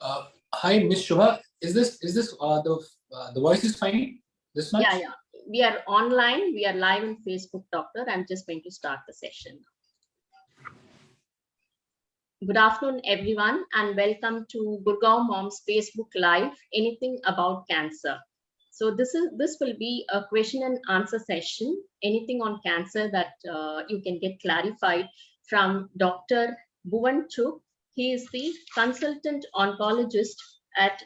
Hi, Miss Shubha. Is this the voice is fine? This Yeah, much? yeah. We are online. We are live on Facebook, Doctor. I'm just going to start the session. Good afternoon, everyone, and welcome to Gurgaon Mom's Facebook Live, Anything About Cancer. So this will be a question and answer session. Anything on cancer that you can get clarified from Dr. Bhuvan Chuk. He is the consultant oncologist at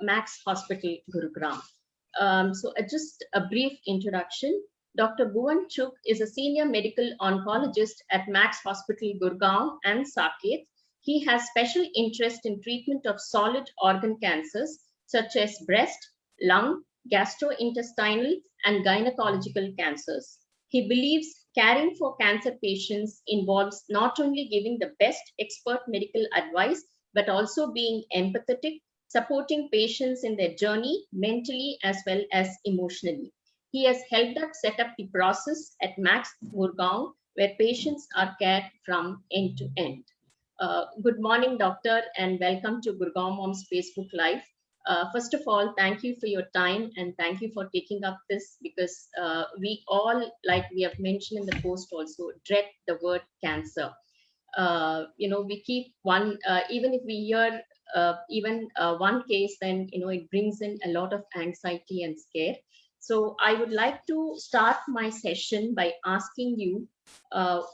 Max Hospital, Gurugram. Just a brief introduction. Dr. Bhuvan Chuk is a senior medical oncologist at Max Hospital, Gurgaon and Saket. He has special interest in treatment of solid organ cancers such as breast, lung, gastrointestinal, and gynecological cancers. He believes caring for cancer patients involves not only giving the best expert medical advice, but also being empathetic, supporting patients in their journey mentally as well as emotionally. He has helped us set up the process at Max Gurgaon, where patients are cared from end to end. Good morning, doctor, and welcome to Gurgaon Mom's Facebook Live. First of all, thank you for your time and thank you for taking up this because we all, like we have mentioned in the post also, dread the word cancer. We keep one, even if we hear even one case, then, it brings in a lot of anxiety and scare. So I would like to start my session by asking you,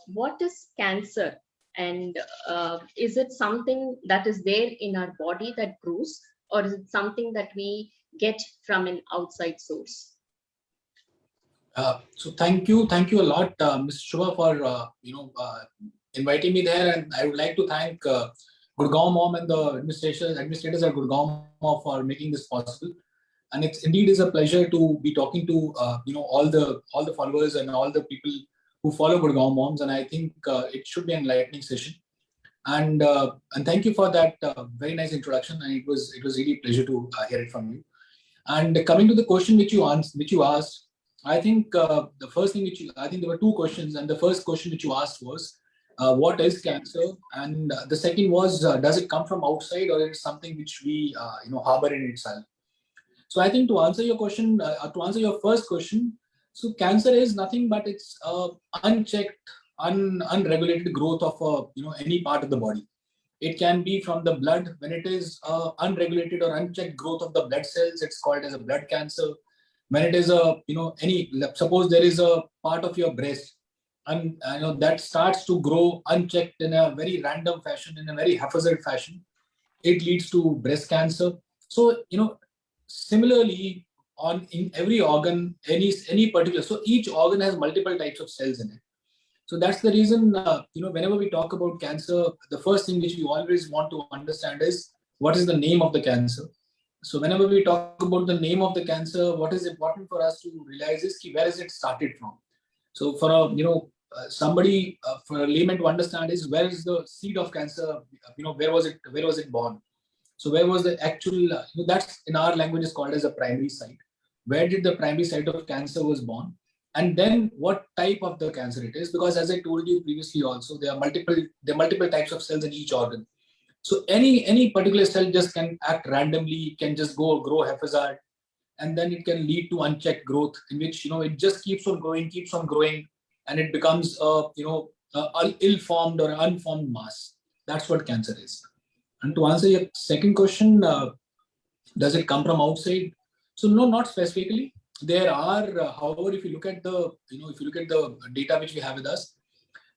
what is cancer? And is it something that is there in our body that grows, or is it something that we get from an outside source? So thank you a lot, Ms. Shubha, for inviting me there, and I would like to thank Gurgaon Mom and the administrators at Gurgaon Mom for making this possible. And it's indeed is a pleasure to be talking to all the followers and all the people who follow Gurgaon Moms, and I think it should be an enlightening session. And thank you for that very nice introduction. And it was really a pleasure to hear it from you. And coming to the question which you asked, I think the first thing I think there were two questions, and the first question which you asked was, what is cancer? And the second was, does it come from outside, or is it something which we harbor in itself? So I think to answer your question, to answer your first question, so cancer is nothing but it's unchecked, unregulated growth of any part of the body. It can be from the blood. When it is unregulated or unchecked growth of the blood cells, it's called as a blood cancer. When it is suppose there is a part of your breast, and that starts to grow unchecked in a very random fashion, in a very haphazard fashion, it leads to breast cancer. So similarly, on in every organ, any particular, so each organ has multiple types of cells in it. So that's the reason, whenever we talk about cancer, the first thing which we always want to understand is what is the name of the cancer. So whenever we talk about the name of the cancer, what is important for us to realize is where is it started from. So for somebody, for a layman to understand is where is the seed of cancer, where was it born. So where was the actual, that's in our language is called as a primary site. Where did the primary site of cancer was born? And then what type of the cancer it is? Because as I told you previously also, there are multiple types of cells in each organ. So any particular cell just can act randomly, can just grow haphazard, and then it can lead to unchecked growth in which it just keeps on growing, and it becomes a ill-formed or unformed mass. That's what cancer is. And to answer your second question, does it come from outside? So no, not specifically. There are, however, if you look at the data which we have with us,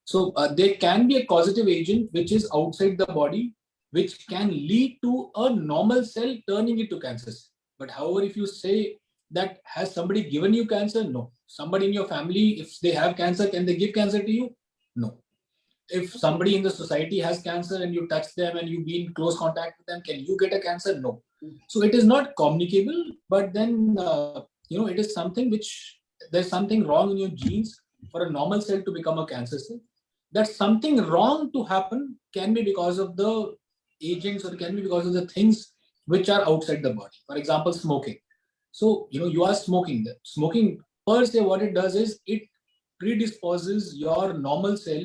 so there can be a causative agent which is outside the body, which can lead to a normal cell turning into cancer. But however, if you say that has somebody given you cancer, no. Somebody in your family, if they have cancer, can they give cancer to you? No. If somebody in the society has cancer and you touch them and you be in close contact with them, can you get a cancer? No. So it is not communicable, but then it is something which there's something wrong in your genes for a normal cell to become a cancer cell. That something wrong to happen can be because of the agents, or can be because of the things which are outside the body. For example, smoking. So you are smoking. Smoking per se, what it does is it predisposes your normal cell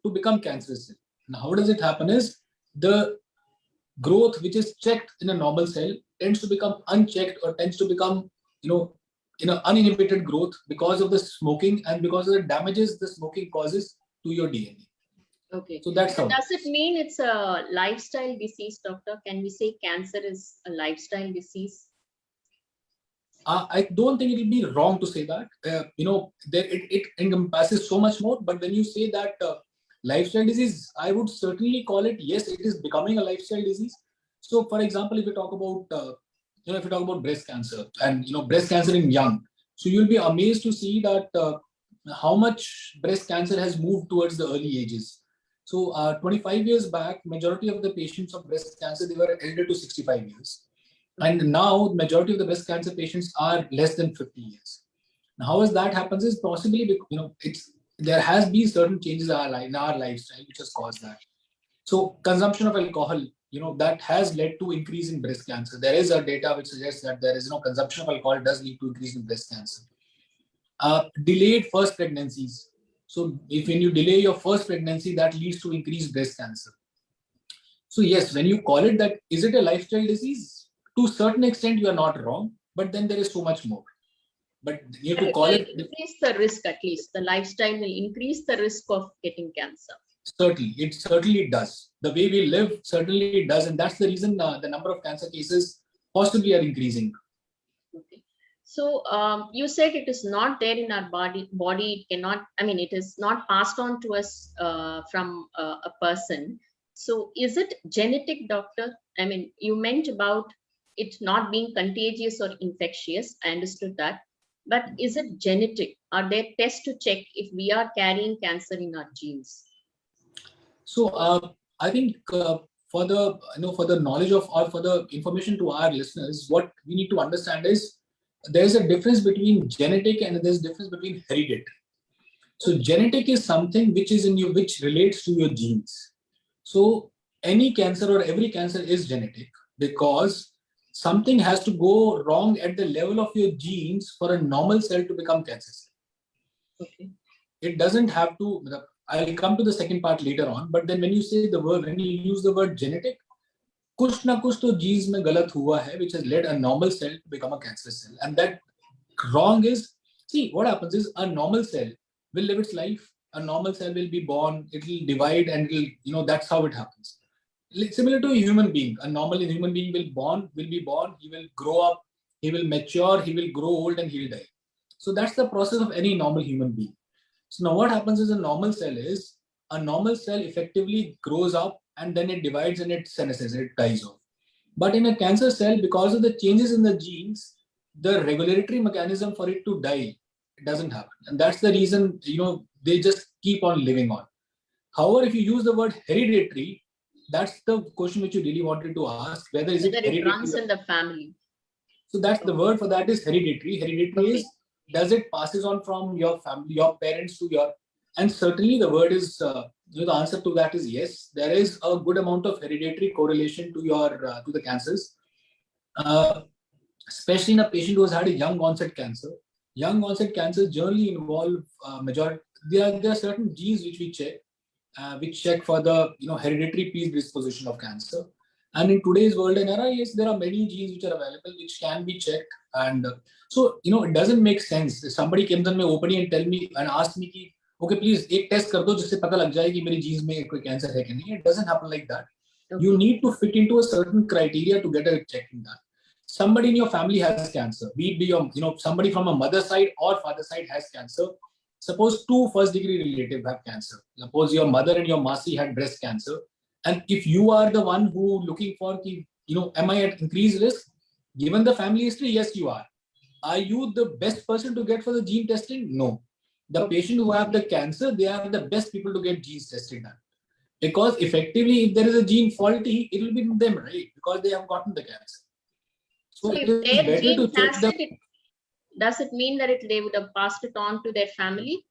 to become cancerous cell. Now, how does it happen is the growth which is checked in a normal cell tends to become unchecked or tends to become, uninhibited growth because of the smoking and because of the damages the smoking causes to your DNA. Okay. So that's how. Does it mean it's a lifestyle disease, doctor? Can we say cancer is a lifestyle disease? I don't think it will be wrong to say that. It encompasses so much more. But when you say that lifestyle disease, I would certainly call it, yes, it is becoming a lifestyle disease. So, for example, if you talk about breast cancer and breast cancer in young, so you'll be amazed to see that how much breast cancer has moved towards the early ages. So, 25 years back, majority of the patients of breast cancer, they were elder to 65 years. And now, majority of the breast cancer patients are less than 50 years. Now, how has that happens is possibly because, there has been certain changes in our lifestyle which has caused that. So, consumption of alcohol, that has led to increase in breast cancer. There is a data which suggests that there is consumption of alcohol does lead to increase in breast cancer. Delayed first pregnancies. So, when you delay your first pregnancy, that leads to increased breast cancer. So yes, when you call it that, is it a lifestyle disease? To a certain extent, you are not wrong, but then there is so much more. But you have to call it. Increase the risk, at least. The lifestyle will increase the risk of getting cancer. Certainly, it certainly does. The way we live certainly does, and that's the reason the number of cancer cases possibly are increasing. Okay. So you said it is not there in our body. It cannot. I mean, it is not passed on to us from a person. So is it genetic, doctor? I mean, you meant about it not being contagious or infectious. I understood that. But is it genetic? Are there tests to check if we are carrying cancer in our genes? So I think for the knowledge of, or for the information to our listeners, what we need to understand is there's a difference between genetic and there's a difference between hereditary. So genetic is something which is in you, which relates to your genes. So any cancer or every cancer is genetic because something has to go wrong at the level of your genes for a normal cell to become cancer cell. Okay. It doesn't have to. I'll come to the second part later on. But then when you use the word genetic, कुछ ना कुछ तो genes में गलत हुआ है, which has led a normal cell to become a cancer cell. And that wrong is, see, what happens is a normal cell will live its life. A normal cell will be born, it will divide, and that's how it happens. Similar to a human being, a normal human being will be born, he will grow up, he will mature, he will grow old, and he will die. So that's the process of any normal human being. So now what happens is a normal cell effectively grows up and then it divides and it senesces, it dies off. But in a cancer cell, because of the changes in the genes, the regulatory mechanism for it to die, it doesn't happen. And that's the reason, they just keep on living on. However, if you use the word hereditary, that's the question which you really wanted to ask, whether it runs in the family. So that's the word for that is hereditary. Hereditary is, does it passes on from your family, your parents to your, and certainly the word is, the answer to that is yes. There is a good amount of hereditary correlation to your to the cancers, especially in a patient who has had a young onset cancer. Young onset cancers generally involve majority. There are certain genes which we check, which check for the hereditary predisposition of cancer. And in today's world and era, yes, there are many genes which are available which can be checked. And so it doesn't make sense. If somebody comes on my opening and tell me and ask me कि, okay, please एक test कर दो जिससे पता लग जाए कि मेरी genes में कोई cancer है कि नहीं. It doesn't happen like that. Okay. You need to fit into a certain criteria to get a checking done. Somebody in your family has cancer, be it your, somebody from a mother side or father side has cancer. Suppose two first degree relatives have cancer. Suppose your mother and your Masi had breast cancer. And if you are the one who looking for, am I at increased risk? Given the family history, yes, you are. Are you the best person to get for the gene testing? No. The patient who have the cancer, they are the best people to get genes tested done. Because effectively, if there is a gene faulty, it will be them, right? Because they have gotten the cancer. So if their gene has it, does it mean that they would have passed it on to their family?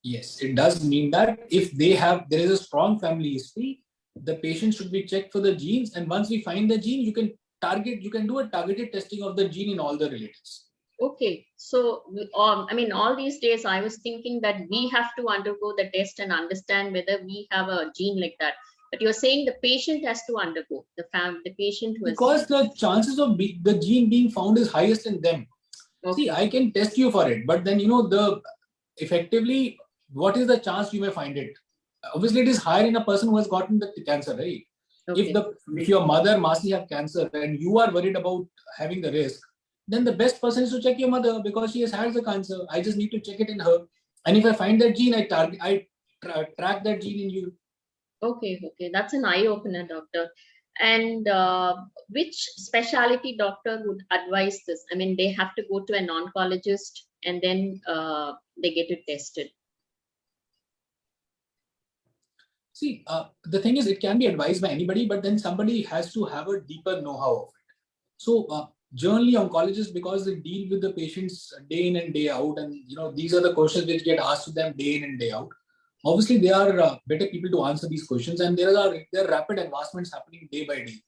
Yes, it does mean that if there is a strong family history, the patient should be checked for the genes. And once we find the gene, you can do a targeted testing of the gene in all the relatives. Okay. So, all these days I was thinking that we have to undergo the test and understand whether we have a gene like that. But you're saying the patient has to undergo, the patient who has... Because the chances of the gene being found is highest in them. Okay. See, I can test you for it, but then, effectively, what is the chance you may find it? Obviously, it is higher in a person who has gotten the cancer, right? Okay. If your mother, Masi, have cancer and you are worried about having the risk, then the best person is to check your mother because she has had the cancer. I just need to check it in her. And if I find that gene, I track that gene in you. Okay, that's an eye-opener, doctor. And which specialty doctor would advise this? I mean, they have to go to an oncologist and then they get it tested. See, the thing is, it can be advised by anybody, but then somebody has to have a deeper know-how of it. So, generally, oncologists, because they deal with the patients day in and day out, and these are the questions which get asked to them day in and day out. Obviously, they are better people to answer these questions, and there are rapid advancements happening day by day.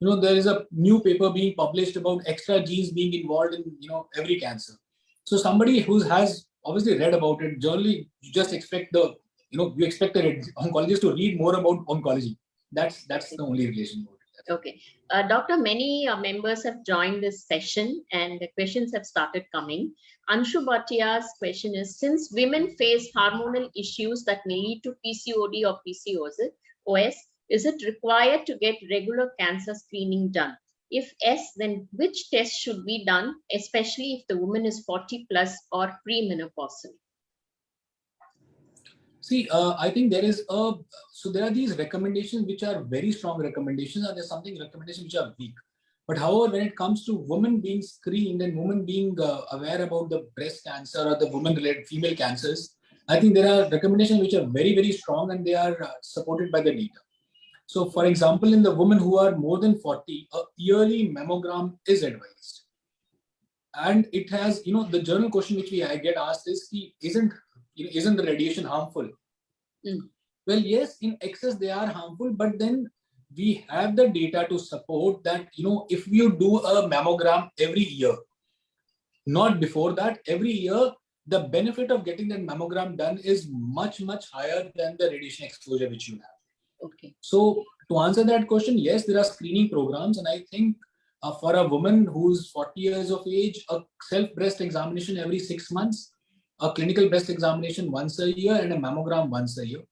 There is a new paper being published about extra genes being involved in every cancer. So somebody who has obviously read about it, generally you just expect you expect an oncologist to read more about oncology. That's the only relation. Okay. Doctor, many members have joined this session and the questions have started coming. Anshu Bhattia's question is, since women face hormonal issues that may lead to PCOD or PCOS, is it required to get regular cancer screening done? If yes, then which test should be done, especially if the woman is 40 plus or premenopausal? See, I think there are these recommendations which are very strong recommendations, and there's something recommendations which are weak. But however, when it comes to women being screened and women being aware about the breast cancer or the women-related female cancers, I think there are recommendations which are very, very strong and they are supported by the data. So, for example, in the women who are more than 40, a yearly mammogram is advised. And it has, the general question which I get asked is, isn't the radiation harmful? Well, yes, in excess they are harmful, but then we have the data to support that, if you do a mammogram every year, not before that, every year, the benefit of getting that mammogram done is much, much higher than the radiation exposure which you have. Okay. So to answer that question, yes, there are screening programs. And I think for a woman who's 40 years of age, a self-breast examination every 6 months, a clinical breast examination once a year, and a mammogram once a year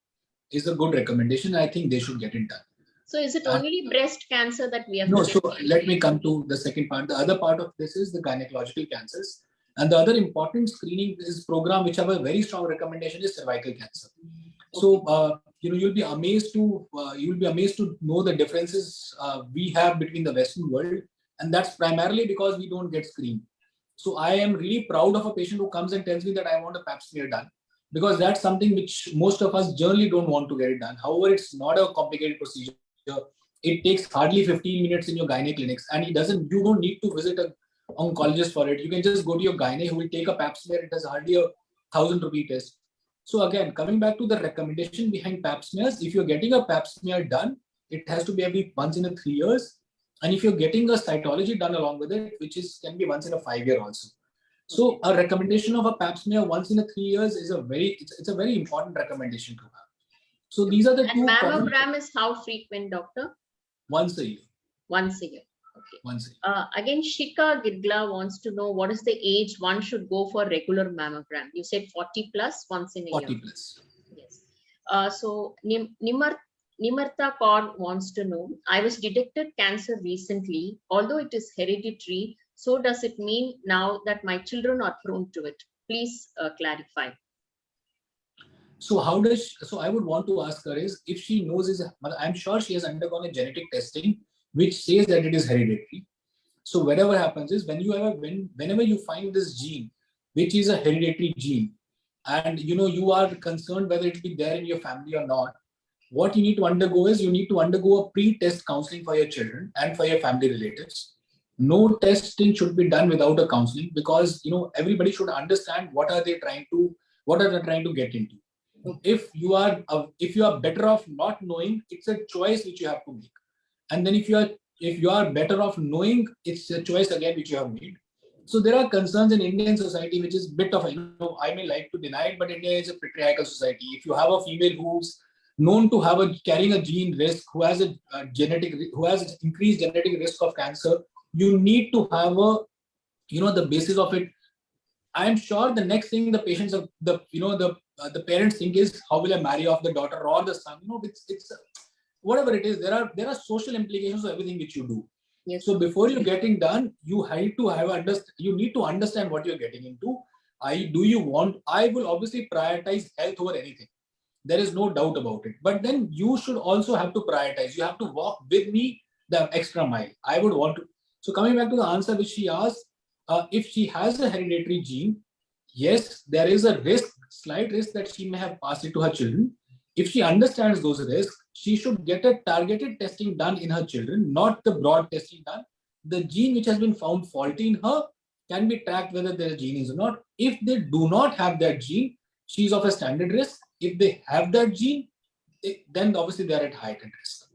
is a good recommendation. I think they should get it done. So is it only breast cancer that we have? No, so let me come to the second part. The other part of this is the gynecological cancers. And the other important screening is program which have a very strong recommendation is cervical cancer. Okay. So you'll be amazed to know the differences we have between the Western world, and that's primarily because we don't get screened. So I am really proud of a patient who comes and tells me that I want a pap smear done, because that's something which most of us generally don't want to get it done. However, it's not a complicated procedure. It takes hardly 15 minutes in your gynae clinics, and you don't need to visit an oncologist for it. You can just go to your gynae who will take a pap smear. It is hardly a 1,000 rupee test. So again, coming back to the recommendation behind pap smears, if you're getting a pap smear done, it has to be every once in 3 years. And if you're getting a cytology done along with it, which can be once in a 5 year also. So a recommendation of a pap smear once in 3 years is a very important recommendation to have. So these are the two. And mammogram is how frequent, doctor? Once a year. Once a year. Okay. Once a year. Again, Shika Gidgla wants to know what is the age one should go for regular mammogram. You said 40 plus once in a 40 year. 40 plus. Yes. So Nimartha Kaur wants to know, I was detected cancer recently, although it is hereditary. So does it mean now that my children are prone to it? Please clarify. So I would want to ask her is, if she knows I'm sure she has undergone a genetic testing which says that it is hereditary. So whatever happens is whenever you find this gene, which is a hereditary gene, and you are concerned whether it be there in your family or not, what you need to undergo is you need to undergo a pre-test counseling for your children and for your family relatives. No testing should be done without a counseling, because everybody should understand what are they trying to get into. If you are better off not knowing, it's a choice which you have to make. And then if you are better off knowing, it's a choice again which you have made. So there are concerns in Indian society, which is a bit of I may like to deny it, but India is a patriarchal society. If you have a female who's known to have carrying a gene risk, who has who has increased genetic risk of cancer, you need to have the basis of it. I am sure the next thing the patients are the parents think is, how will I marry off the daughter or the son? It's whatever it is. There are social implications of everything which you do. Yes. So before you getting done, you need to understand what you're getting into. I will obviously prioritize health over anything. There is no doubt about it. But then you should also have to prioritize. You have to walk with me the extra mile. I would want to. So coming back to the answer which she asked, if she has a hereditary gene, yes, there is a slight risk that she may have passed it to her children. If she understands those risks, she should get a targeted testing done in her children, not the broad testing done. The gene which has been found faulty in her can be tracked whether their gene is or not. If they do not have that gene, she is of a standard risk. If they have that gene, then obviously they are at heightened risk.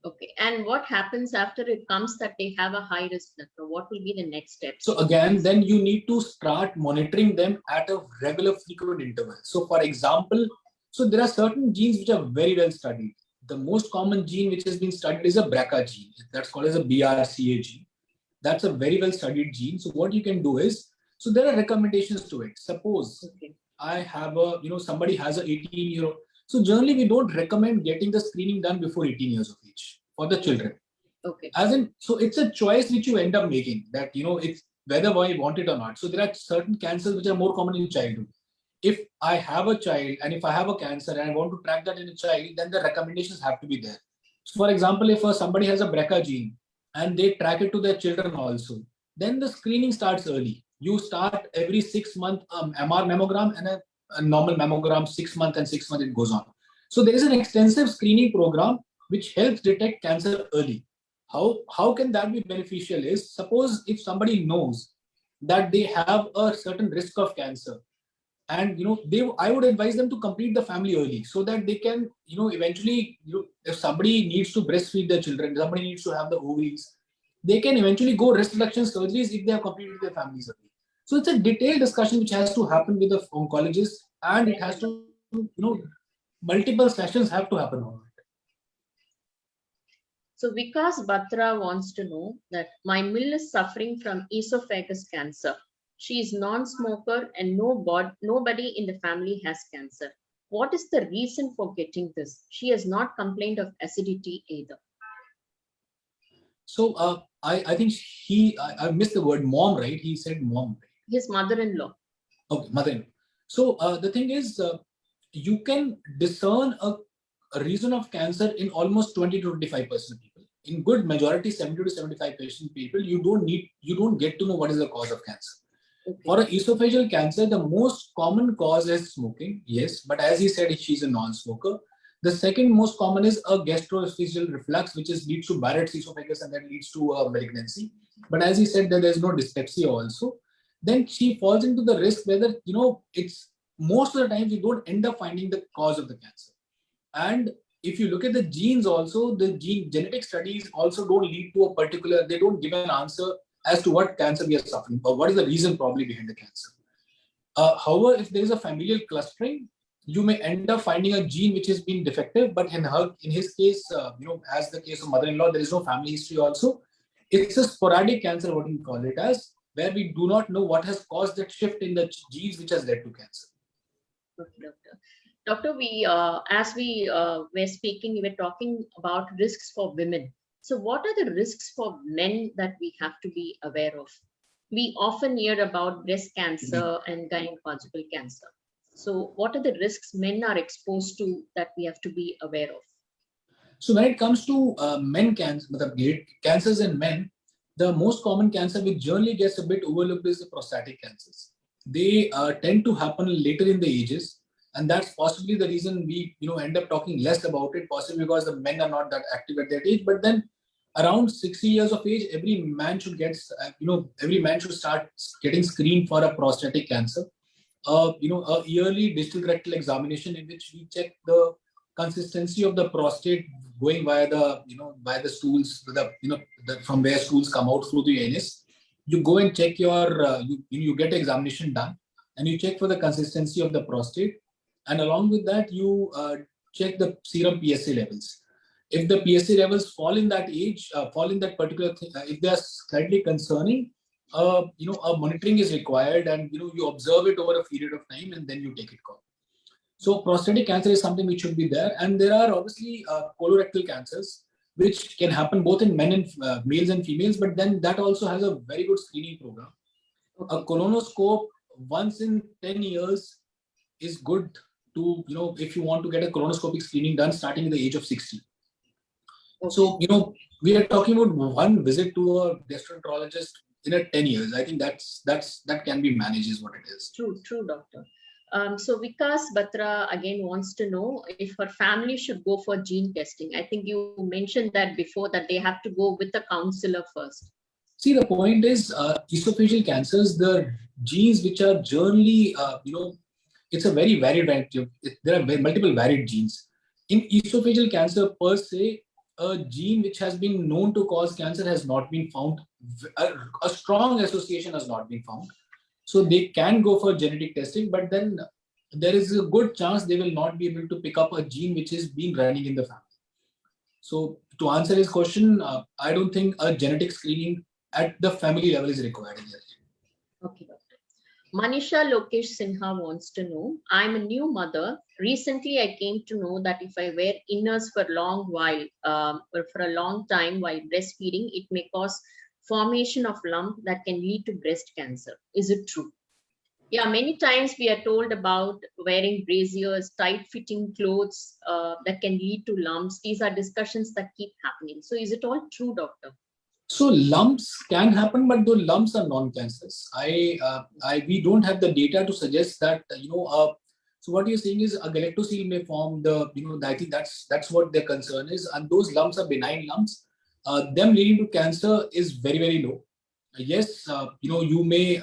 Okay. And what happens after it comes that they have a high risk? What will be the next step? So again, then you need to start monitoring them at a regular frequent interval. So for example, so there are certain genes which are very well studied. The most common gene which has been studied is a BRCA gene. That's called as a BRCA gene. That's a very well studied gene. So what you can do is, so there are recommendations to it. Suppose I have somebody has a 18-year-old. So generally we don't recommend getting the screening done before 18 years of age for the children. Okay. So it's a choice which you end up making, that it's whether you want it or not. So there are certain cancers which are more common in childhood. If I have a child and if I have a cancer and I want to track that in a child, then the recommendations have to be there. So for example, if somebody has a BRCA gene and they track it to their children also, then the screening starts early. You start every 6 month MR mammogram and a normal mammogram, 6 months and 6 months it goes on. So there is an extensive screening program which helps detect cancer early. How can that be beneficial is, suppose if somebody knows that they have a certain risk of cancer, and I would advise them to complete the family early, so that they can eventually, if somebody needs to breastfeed their children, somebody needs to have the ovaries, they can eventually go risk reduction surgeries if they have completed their families early. So it's a detailed discussion which has to happen with the oncologist, and it has to multiple sessions have to happen on it. So Vikas Batra wants to know that my mill is suffering from esophagus cancer. She is non-smoker and nobody in the family has cancer. What is the reason for getting this? She has not complained of acidity either. So I think I missed the word mom, right? He said mom, right? His mother-in-law. Okay, mother-in-law. So the thing is, you can discern a reason of cancer in almost 20 to 25% of people. In good majority, 70 to 75% of people, you don't get to know what is the cause of cancer. Okay. For esophageal cancer, the most common cause is smoking, yes, but as he said, she's a non-smoker. The second most common is a gastroesophageal reflux, which leads to Barrett's esophagus and that leads to malignancy. But as he said that there's no dyspepsia also, then she falls into the risk whether, it's most of the times you don't end up finding the cause of the cancer. And if you look at the genes also, the genetic studies also don't lead to they don't give an answer as to what cancer we are suffering or what is the reason probably behind the cancer. However, if there is a familial clustering, you may end up finding a gene which has been defective, but in his case, as the case of mother-in-law, there is no family history also. It's a sporadic cancer, what we call it as, where we do not know what has caused that shift in the genes which has led to cancer. Okay, doctor. Doctor, as we were speaking, we were talking about risks for women. So what are the risks for men that we have to be aware of? We often hear about breast cancer and gynecological cancer. So what are the risks men are exposed to that we have to be aware of? So when it comes to cancers in men, the most common cancer which generally gets a bit overlooked is the prostatic cancers. They tend to happen later in the ages. And that's possibly the reason we end up talking less about it, possibly because the men are not that active at that age. But then around 60 years of age, every man should start getting screened for a prostatic cancer. A yearly digital rectal examination in which we check the consistency of the prostate going via the stools, from where stools come out through the anus. You go and check you get an examination done and you check for the consistency of the prostate. And along with that, you check the serum PSA levels. If the PSA levels fall in that age, fall in that particular thing, if they are slightly concerning, a monitoring is required, and you observe it over a period of time, and then you take it call. So prostatic cancer is something which should be there, and there are obviously colorectal cancers which can happen both in men and males and females, but then that also has a very good screening program. Okay. A colonoscope once in 10 years is good to, if you want to get a colonoscopic screening done starting at the age of 60. Okay. So, we are talking about one visit to a gastroenterologist in a 10 years. I think that can be managed is what it is. True, doctor. So Vikas Batra again wants to know if her family should go for gene testing. I think you mentioned that before, that they have to go with a counselor first. See, the point is, esophageal cancers, the genes which are generally, it's a very varied, there are multiple varied genes. In esophageal cancer per se, a gene which has been known to cause cancer has not been found. A strong association has not been found. So they can go for genetic testing, but then there is a good chance they will not be able to pick up a gene which is being running in the family. So to answer his question, I don't think a genetic screening at the family level is required here. Okay, doctor. Manisha Lokesh Sinha wants to know, I'm a new mother. Recently, I came to know that if I wear inners for a long while, or for a long time while breastfeeding, it may cause formation of lump that can lead to breast cancer. Is it true? Yeah, many times we are told about wearing braziers, tight-fitting clothes that can lead to lumps. These are discussions that keep happening. So is it all true, doctor? So lumps can happen, but those lumps are non-cancerous. We don't have the data to suggest that, so what you're saying is a galactosele may form I think that's what their concern is. And those lumps are benign lumps. Them leading to cancer is very, very low. Yes, you may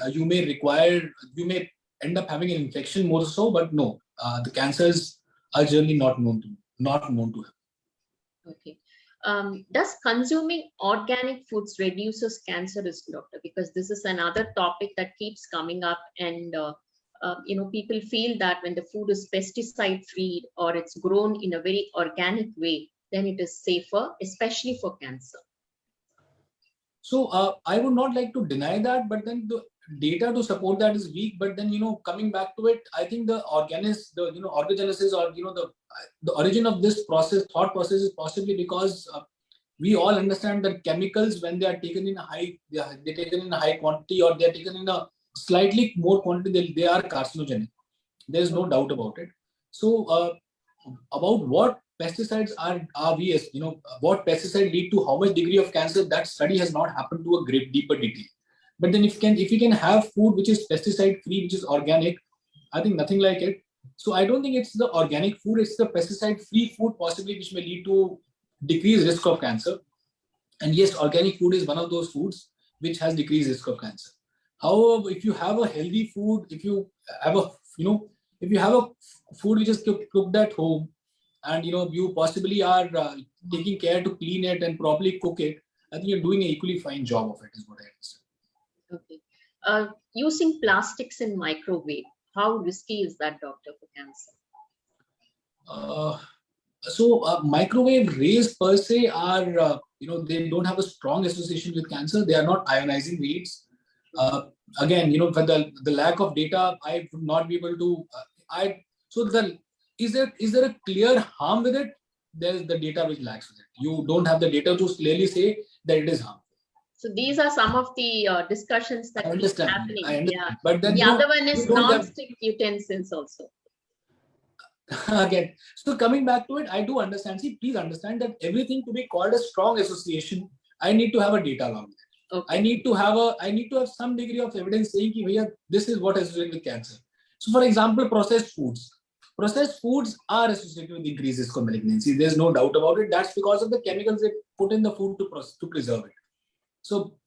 end up having an infection more so, but no, the cancers are generally not known to have. Okay. Does consuming organic foods reduces cancer risk, doctor? Because this is another topic that keeps coming up, and people feel that when the food is pesticide free or it's grown in a very organic way, then it is safer, especially for cancer. So I would not like to deny that, but then the data to support that is weak. But then coming back to it, I think the organogenesis, or the origin of this thought process is possibly because we all understand that chemicals, when they are taken in a high quantity, or they are taken in a slightly more quantity, they are carcinogenic. There is no doubt about it. So about what pesticides are we, what pesticide lead to how much degree of cancer, that study has not happened to a great deeper detail. But then if you can have food which is pesticide free, which is organic, I think nothing like it. So I don't think it's the organic food, it's the pesticide free food possibly which may lead to decreased risk of cancer. And yes, organic food is one of those foods which has decreased risk of cancer. However, if you have a healthy food, if you have a food which is cooked at home, and you possibly are taking care to clean it and properly cook it, I think you're doing an equally fine job of it, is what I understand. Okay. Using plastics in microwave, how risky is that, doctor, for cancer? So microwave rays per se are, they don't have a strong association with cancer. They are not ionizing rays. Again, for the lack of data, I would not be able to. Is there a clear harm with it? There's the data which lacks with it. You don't have the data to clearly say that it is harmful. So these are some of the discussions that keep happening. I understand. Yeah. But then the other one is non-stick utensils also. Again, so coming back to it, I do understand. See, please understand that everything to be called a strong association, I need to have a data along with it. Okay. I need to have some degree of evidence saying that this is what is associated with cancer. So, for example, processed foods. Processed foods are associated with increased risk of malignancy. There's no doubt about it. That's because of the chemicals they put in the food to preserve it. So,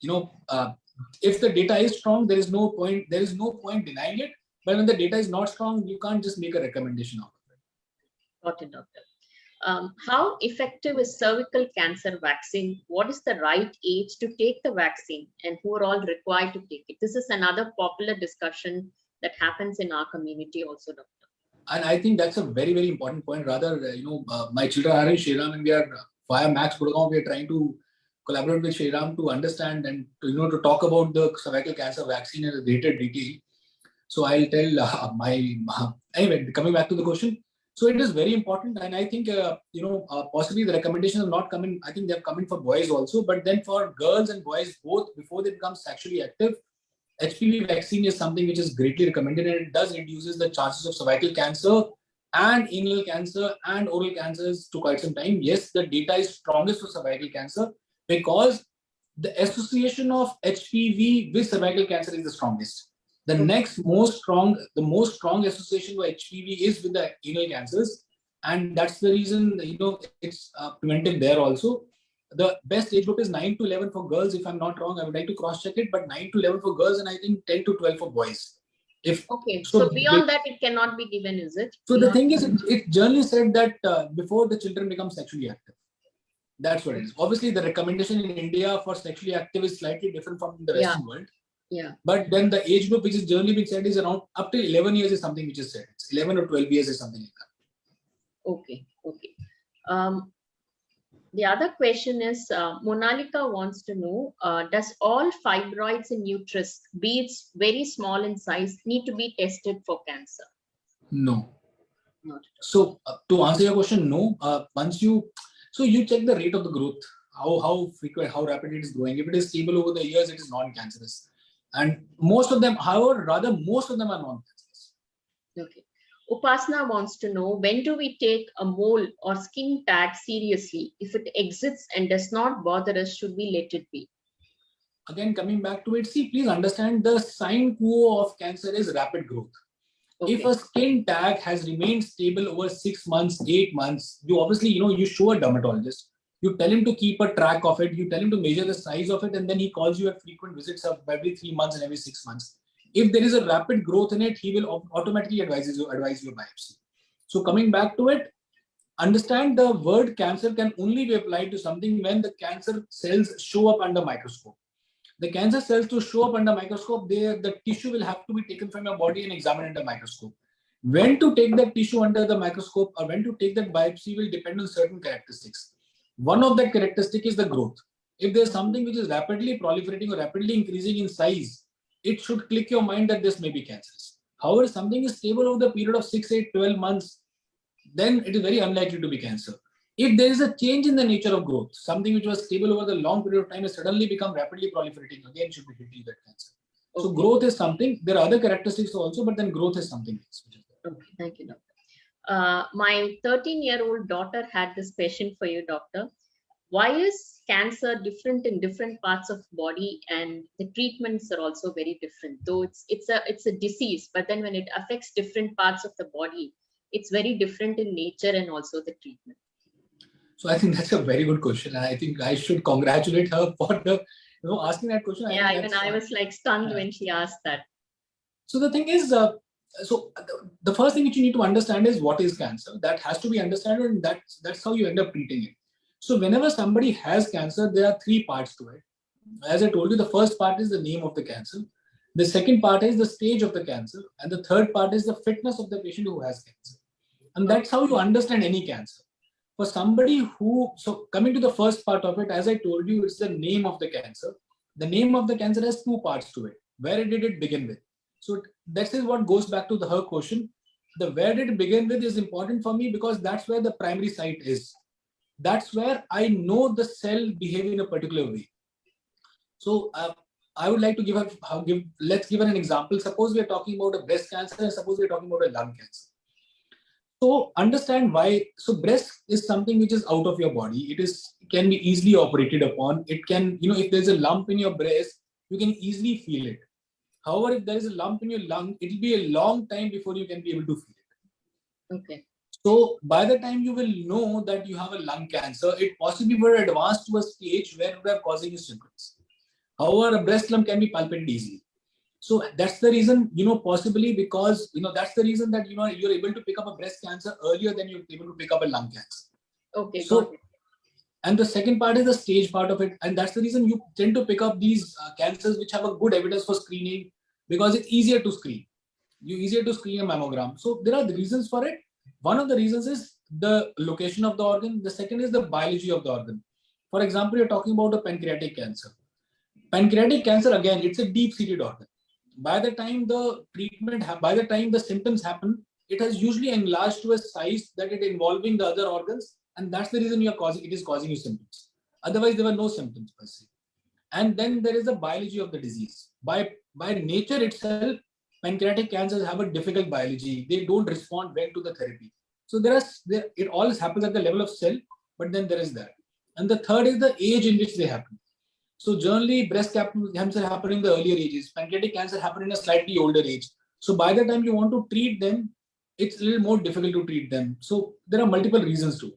if the data is strong, there is no point denying it. But when the data is not strong, you can't just make a recommendation of it. Got it, doctor. How effective is cervical cancer vaccine? What is the right age to take the vaccine, and who are all required to take it? This is another popular discussion that happens in our community also, doctor. And I think that's a very, very important point. Rather, my children are in Shriram and we are via Max Gurgaon. We are trying to collaborate with Shriram to understand and to talk about the cervical cancer vaccine in a greater detail. So I'll tell anyway, coming back to the question. So it is very important. And I think, possibly the recommendations have not come in. I think they've come in for boys also, but then for girls and boys both, before they become sexually active, HPV vaccine is something which is greatly recommended, and it does reduces the chances of cervical cancer and anal cancer and oral cancers to quite some time. Yes, the data is strongest for cervical cancer because the association of HPV with cervical cancer is the strongest. The next most strong association with HPV is with the anal cancers, and that's the reason it's preventive there also. The best age group is 9 to 11 for girls, if I'm not wrong. I would like to cross check it, but 9 to 11 for girls, and I think 10 to 12 for boys. So beyond that, it cannot be given, is it? So the thing is, it generally said that before the children become sexually active. That's what it is. Obviously, the recommendation in India for sexually active is slightly different from the Western world. Yeah. But then the age group which is generally been said is around up to 11 years is something which is said. It's 11 or 12 years is something like that. Okay. The other question is, Monalika wants to know, does all fibroids in uterus, be it very small in size, need to be tested for cancer? No. Not. So to answer your question, no. You check the rate of the growth, how frequent, how rapid it is growing. If it is stable over the years, it is non-cancerous. And most of them, however, most of them are non-cancerous. Okay. Upasna wants to know, when do we take a mole or skin tag seriously? If it exists and does not bother us, should we let it be? Again, coming back to it, please understand the sine quo of cancer is rapid growth. Okay. If a skin tag has remained stable over 6 months, 8 months, you obviously, you show a dermatologist. You tell him to keep a track of it. You tell him to measure the size of it, and then he calls you at frequent visits of every 3 months and every 6 months. If there is a rapid growth in it, he will automatically advise you biopsy. So coming back to it, understand the word cancer can only be applied to something when the cancer cells show up under microscope. The cancer cells to show up under microscope, the tissue will have to be taken from your body and examined under microscope. When to take that tissue under the microscope or when to take that biopsy will depend on certain characteristics. One of that characteristic is the growth. If there's something which is rapidly proliferating or rapidly increasing in size, it should click your mind that this may be cancerous. However, something is stable over the period of 6, 8, 12 months, then it is very unlikely to be cancer. If there is a change in the nature of growth, something which was stable over the long period of time has suddenly become rapidly proliferating, again should be treated that cancer. Okay. So growth is something. There are other characteristics also, but then growth is something else. Okay, thank you, doctor. My 13-year-old daughter had this question for you, doctor. Why is cancer different in different parts of body, and the treatments are also very different? Though it's a disease, but then when it affects different parts of the body, it's very different in nature and also the treatment. So I think that's a very good question, and I think I should congratulate her for asking that question. Yeah, even I was like stunned when she asked that. So the thing is, the first thing which you need to understand is what is cancer. That has to be understood, and that's how you end up treating it. So whenever somebody has cancer, there are 3 parts to it. As I told you, the first part is the name of the cancer. The second part is the stage of the cancer, and the third part is the fitness of the patient who has cancer. And that's how you understand any cancer. For somebody coming to the first part of it, as I told you, it's the name of the cancer. The name of the cancer has 2 parts to it. Where did it begin with? So that is what goes back to her question. The where did it begin with is important for me because that's where the primary site is. That's where I know the cell behave in a particular way. So I would like to let's give an example. Suppose we are talking about a breast cancer and suppose we are talking about a lung cancer. So understand why. So breast is something which is out of your body. It can be easily operated upon. It can, if there's a lump in your breast, you can easily feel it. However, if there is a lump in your lung, it will be a long time before you can be able to feel it. Okay. So by the time you will know that you have a lung cancer, it possibly will advance to a stage where it are causing you symptoms. However, a breast lump can be palpated easily. So that's the reason, possibly because, that's the reason that, you're able to pick up a breast cancer earlier than you're able to pick up a lung cancer. Okay. So, and the second part is the stage part of it. And that's the reason you tend to pick up these cancers which have a good evidence for screening because it's easier to screen. easier to screen a mammogram. So there are the reasons for it. One of the reasons is the location of the organ. The second is the biology of the organ. For example, you're talking about a pancreatic cancer. Pancreatic cancer, again, it's a deep-seated organ. By the time by the time the symptoms happen, it has usually enlarged to a size that it involving the other organs, and that's the reason it is causing you symptoms. Otherwise, there were no symptoms per se. And then there is the biology of the disease. By nature itself, pancreatic cancers have a difficult biology. They don't respond well to the therapy. So it all happens at the level of cell, but then there is that. And the third is the age in which they happen. So generally, breast cancer happen in the earlier ages. Pancreatic cancer happen in a slightly older age. So by the time you want to treat them, it's a little more difficult to treat them. So there are multiple reasons to it.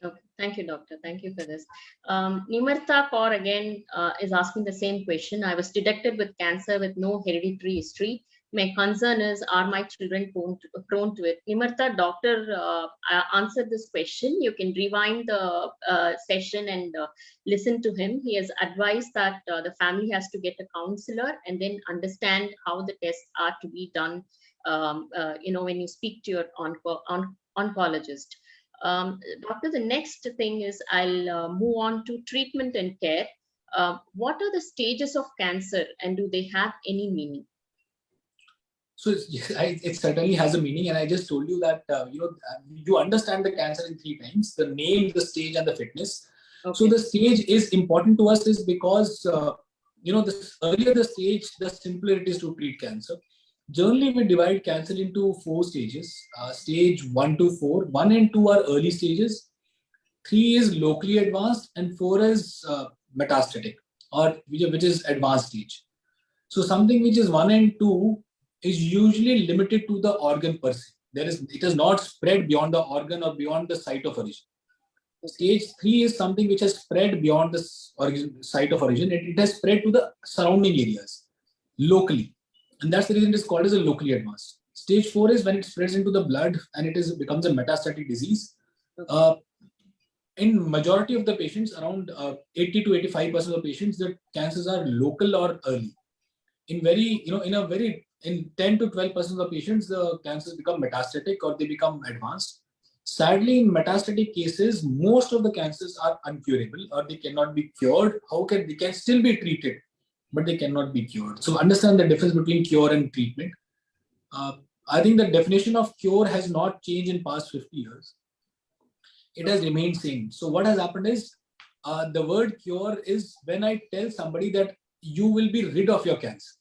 Okay, thank you, doctor. Thank you for this. Nimartha Kaur again is asking the same question. I was detected with cancer with no hereditary history. My concern is, are my children prone to it? Nimartha, doctor answered this question. You can rewind the session and listen to him. He has advised that the family has to get a counselor and then understand how the tests are to be done. When you speak to your oncologist. Doctor, the next thing is I'll move on to treatment and care. What are the stages of cancer and do they have any meaning? So it certainly has a meaning, and I just told you that you understand the cancer in 3 times: the name, the stage, and the fitness. Okay. So the stage is important to us is because the earlier the stage, the simpler it is to treat cancer. Generally, we divide cancer into 4 stages: stage 1 to 4. 1 and 2 are early stages. 3 is locally advanced, and 4 is metastatic, or which is advanced stage. So something which is 1 and 2 is usually limited to the organ per se. It has not spread beyond the organ or beyond the site of origin. Stage 3 is something which has spread beyond the site of origin. It has spread to the surrounding areas locally. And that's the reason it is called as a locally advanced. Stage 4 is when it spreads into the blood and it becomes a metastatic disease. In majority of the patients, around 80 to 85% of the patients, the cancers are local or early. In 10 to 12% of the patients, the cancers become metastatic or they become advanced. Sadly, in metastatic cases, most of the cancers are uncurable or they cannot be cured. They can still be treated, but they cannot be cured. So understand the difference between cure and treatment. I think the definition of cure has not changed in past 50 years. It has remained same. So what has happened is the word cure is when I tell somebody that you will be rid of your cancer.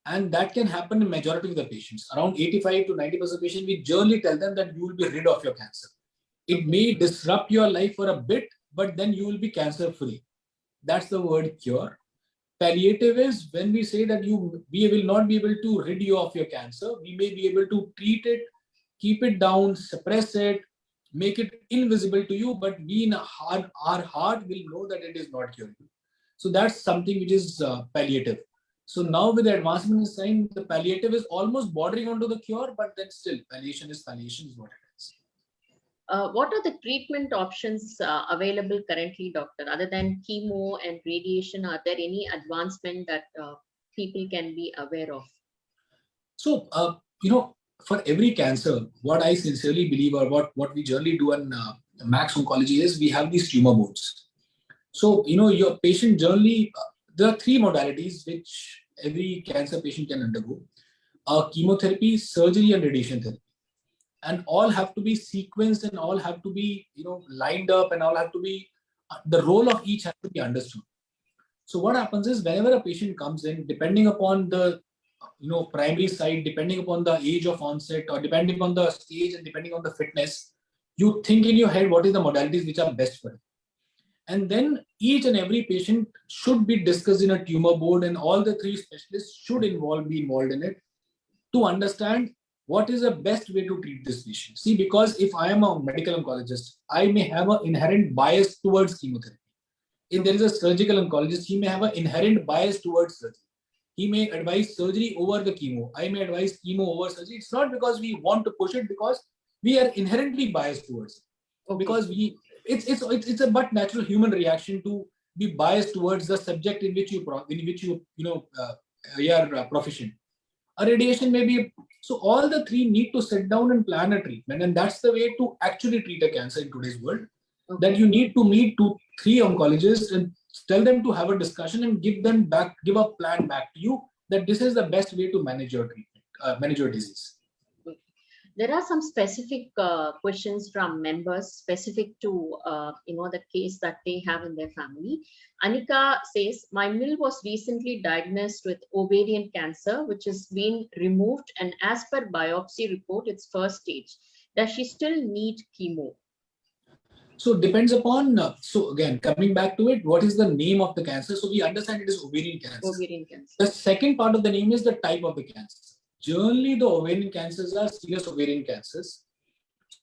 And that can happen in majority of the patients. Around 85 to 90% of patients, we generally tell them that you will be rid of your cancer. It may disrupt your life for a bit, but then you will be cancer free. That's the word cure. Palliative is when we say that we will not be able to rid you of your cancer. We may be able to treat it, keep it down, suppress it, make it invisible to you, but we in our heart will know that it is not curable. So that's something which is palliative. So now with the advancement in science, the palliative is almost bordering onto the cure, but then still palliation is what it is. What are the treatment options available currently, doctor? Other than chemo and radiation, are there any advancement that people can be aware of? So, for every cancer, what I sincerely believe or what we generally do in Max Oncology is we have these tumor boards. So, your patient generally, there are 3 modalities which every cancer patient can undergo: chemotherapy, surgery, and radiation therapy. And all have to be sequenced and all have to be, lined up, and all have to be, the role of each has to be understood. So what happens is whenever a patient comes in, depending upon the, primary site, depending upon the age of onset or depending upon the stage and depending on the fitness, you think in your head what is the modalities which are best for it. And then each and every patient should be discussed in a tumor board, and all the 3 specialists should be involved in it to understand what is the best way to treat this patient. See, because if I am a medical oncologist, I may have an inherent bias towards chemotherapy. If there is a surgical oncologist, he may have an inherent bias towards surgery. He may advise surgery over the chemo. I may advise chemo over surgery. It's not because we want to push it, because we are inherently biased towards it. Okay. Because it's a but natural human reaction to be biased towards the subject in which you are proficient. A radiation may be. So all the three need to sit down and plan a treatment, and that's the way to actually treat a cancer in today's world. Okay. That you need to meet 2-3 oncologists and tell them to have a discussion and give a plan back to you that this is the best way to manage your treatment, manage your disease. There are some specific questions from members specific to the case that they have in their family. Anika says, my MIL was recently diagnosed with ovarian cancer, which has been removed, and as per biopsy report, it's first stage. Does she still need chemo? So depends upon, so again, coming back to it, what is the name of the cancer? So we understand it is ovarian cancer. Ovarian cancer. The second part of the name is the type of the cancer. Generally, the ovarian cancers are serous ovarian cancers.